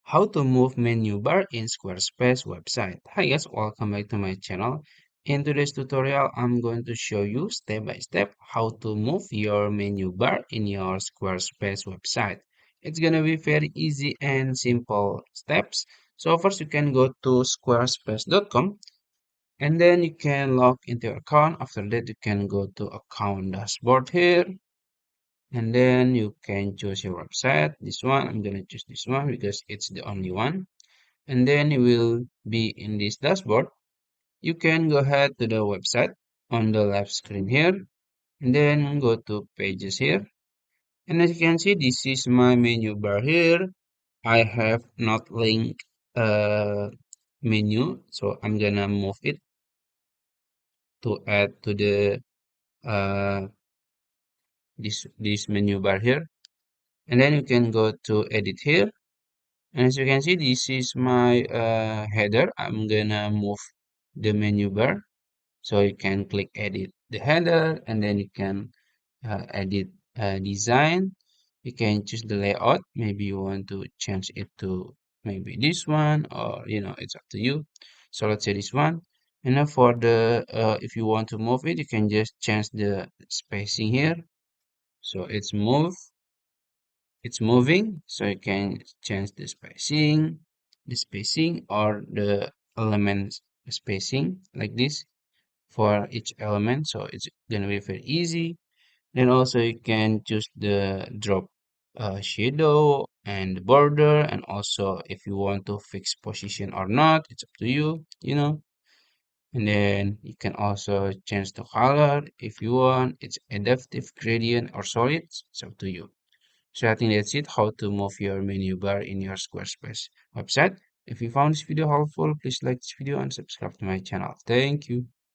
How to move menu bar in Squarespace website. Hi guys, welcome back to my channel. In today's tutorial, I'm going to show you step by step how to move your menu bar in your Squarespace website. It's gonna be very easy and simple steps. So first you can go to squarespace.com and then you can log into your account. After that, you can go to account dashboard here and then you can choose your website. This one, I'm gonna choose this one because it's the only one, and then you will be in this dashboard. You can go ahead to the website on the left screen here and then go to pages here. And as you can see, this is my menu bar here. I have not linked menu, so I'm gonna move it to add to the this menu bar here. And then you can go to edit here. And as you can see, this is my header. I'm gonna move the menu bar. So you can click edit the header and then you can edit design. You can choose the layout. Maybe you want to change it to maybe this one or it's up to you. So let's say this one. And now for the if you want to move it, you can just change the spacing here. So it's moving. So you can change the spacing or the element spacing like this for each element, so it's gonna be very easy. Then also you can choose the drop shadow and the border, and also if you want to fix position or not, it's up to you. And then you can also change the color if you want. It's adaptive, gradient, or solid. It's up to you. So I think that's it, how to move your menu bar in your Squarespace website. If you found this video helpful, please like this video and subscribe to my channel. Thank you.